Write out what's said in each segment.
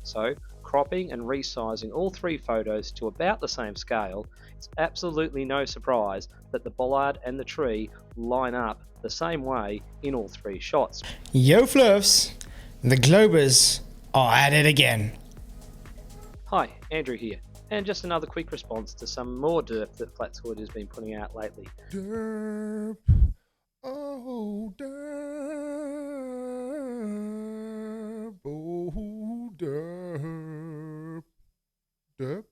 So, cropping and resizing all three photos to about the same scale, it's absolutely no surprise that the bollard and the tree line up the same way in all three shots. Yo Fluffs, the Globers are at it again. Hi, Andrew here, and just another quick response to some more derp that Flatzoid has been putting out lately. Derp. Oh, derp. Oh, derp. Derp.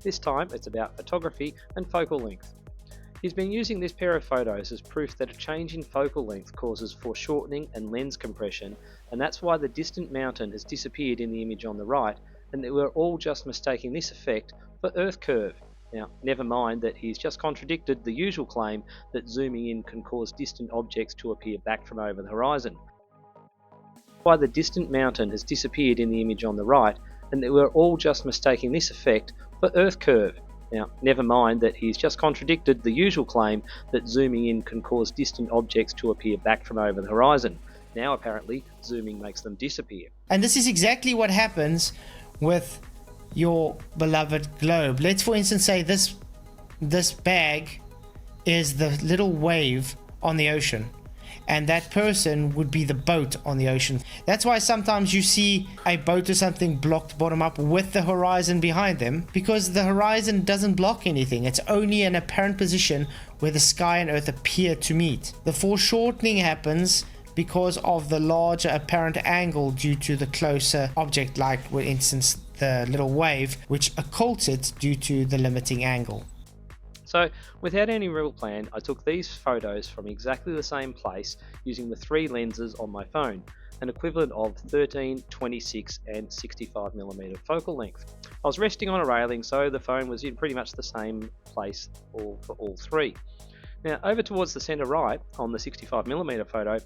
This time it's about photography and focal length. He's been using this pair of photos as proof that a change in focal length causes foreshortening and lens compression, and that's why the distant mountain has disappeared in the image on the right, and that we're all just mistaking this effect for Earth curve. Now, never mind that he's just contradicted the usual claim that zooming in can cause distant objects to appear back from over the horizon. Why the distant mountain has disappeared in the image on the right, and that we're all just mistaking this effect for Earth curve. Now, never mind that he's just contradicted the usual claim that zooming in can cause distant objects to appear back from over the horizon. Now, apparently, zooming makes them disappear. And this is exactly what happens with your beloved globe. Let's for instance say this bag is the little wave on the ocean, and that person would be the boat on the ocean. That's why sometimes you see a boat or something blocked bottom up with the horizon behind them, because the horizon doesn't block anything. It's only an apparent position where the sky and earth appear to meet. The foreshortening happens because of the larger apparent angle due to the closer object, like for instance the little wave, which occults it due to the limiting angle. So, without any real plan, I took these photos from exactly the same place using the three lenses on my phone, an equivalent of 13, 26 and 65mm focal length. I was resting on a railing, so the phone was in pretty much the same place for all three. Now, over towards the centre right, on the 65mm photo,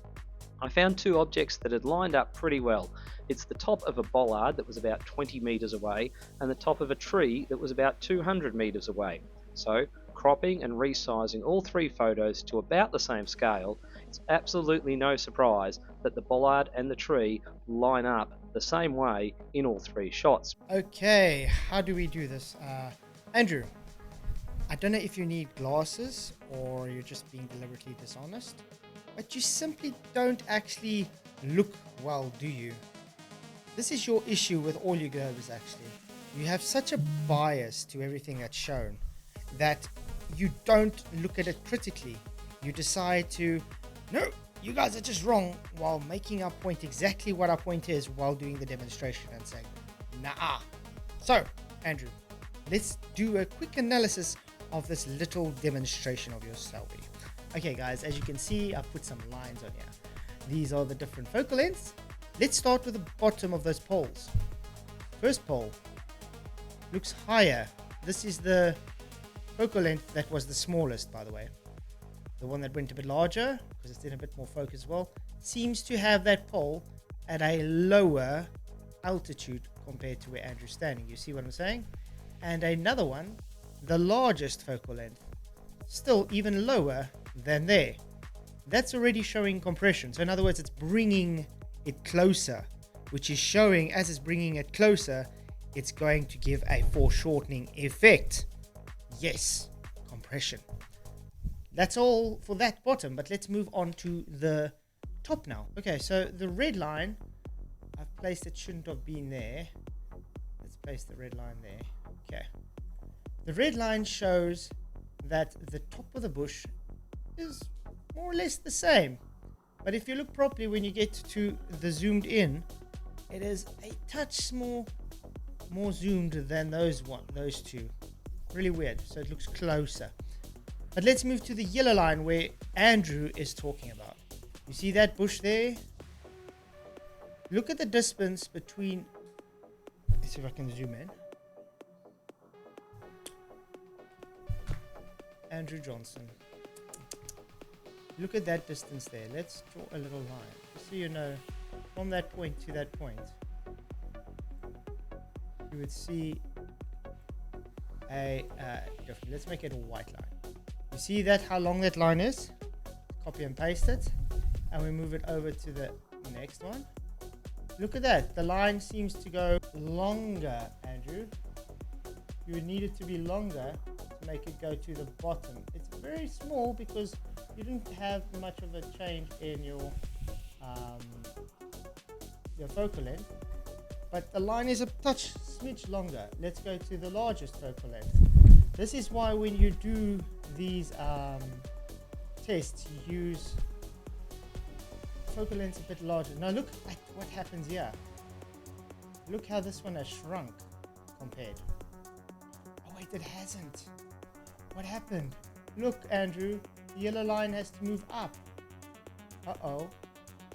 I found two objects that had lined up pretty well. It's the top of a bollard that was about 20 metres away, and the top of a tree that was about 200 metres away. So, cropping and resizing all three photos to about the same scale, it's absolutely no surprise that the bollard and the tree line up the same way in all three shots. Okay, how do we do this? Andrew, I don't know if you need glasses or you're just being deliberately dishonest, but you simply don't actually look well, do you? This is your issue with all your Globers actually. You have such a bias to everything that's shown that you don't look at it critically. You decide to, no, you guys are just wrong, while making our point exactly what our point is while doing the demonstration and saying, nah. So, Andrew, let's do a quick analysis of this little demonstration of your selfie. Okay guys, as you can see, I've put some lines on here. These are the different focal lengths. Let's start with the bottom of those poles. First pole looks higher. This is the focal length that was the smallest, by the way. The one that went a bit larger, because it's in a bit more focus as well, seems to have that pole at a lower altitude compared to where Andrew's standing. You see what I'm saying? And another one, the largest focal length, still even lower than there. That's already showing compression. So in other words, it's bringing it closer, which is showing as it's bringing it closer, it's going to give a foreshortening effect. Yes, compression. That's all for that bottom, but let's move on to the top now. Okay, so the red line, I've placed it, shouldn't have been there. Let's place the red line there. Okay. The red line shows that the top of the bush is more or less the same. But if you look properly when you get to the zoomed in, it is a touch more zoomed than those two. Really weird. So it looks closer. But let's move to the yellow line where Andrew is talking about. You see that bush there? Look at the distance between. Let's see if I can zoom in. Andrew Johnson. Look at that distance there. Let's draw a little line, just so you know, from that point to that point, you would see a different. Let's make it a white line. You see that, how long that line is? Copy and paste it, and we move it over to the next one. Look at that. The line seems to go longer, Andrew. You would need it to be longer to make it go to the bottom. It's very small because you didn't have much of a change in your focal length, but the line is a touch smidge longer. Let's go to the largest focal length. This is why when you do these tests, you use focal lengths a bit larger. Now look at what happens here. Look how this one has shrunk compared. Oh wait, it hasn't. What happened? Look, Andrew, the yellow line has to move up. Uh-oh.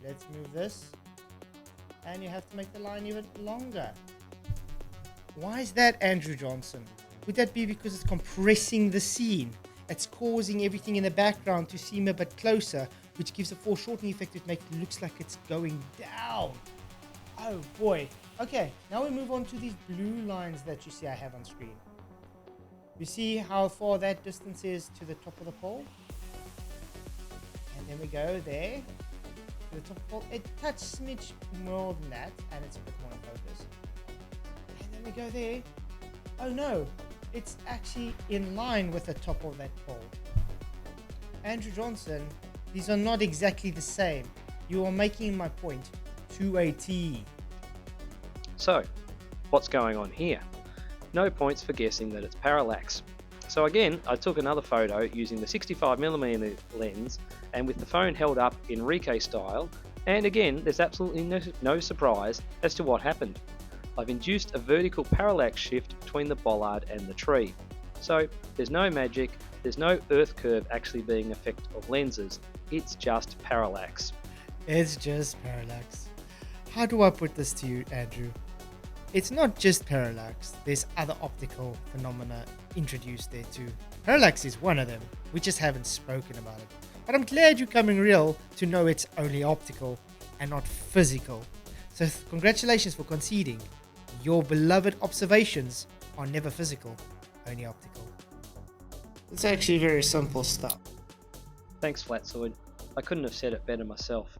Let's move this. And you have to make the line even longer. Why is that, Andrew Johnson? Would that be because it's compressing the scene? It's causing everything in the background to seem a bit closer, which gives a foreshortening effect. It makes it look like it's going down. Oh boy. Okay, now we move on to these blue lines that you see I have on screen. You see how far that distance is to the top of the pole? And then we go there to the top of the pole. It touch smidge more than that, and it's a bit more in focus. And then we go there. Oh no, it's actually in line with the top of that pole. Andrew Johnson, these are not exactly the same. You are making my point to a T. So, what's going on here? No points for guessing that it's parallax. So again, I took another photo using the 65mm lens and with the phone held up in Enrique style, and again, there's absolutely no surprise as to what happened. I've induced a vertical parallax shift between the bollard and the tree. So there's no magic, there's no earth curve actually being an effect of lenses, it's just parallax. It's just parallax. How do I put this to you, Andrew? It's not just parallax, there's other optical phenomena introduced there too. Parallax is one of them, we just haven't spoken about it. But I'm glad you're coming real to know it's only optical and not physical. So congratulations for conceding. Your beloved observations are never physical, only optical. It's actually very simple stuff. Thanks Flatzoid, I couldn't have said it better myself.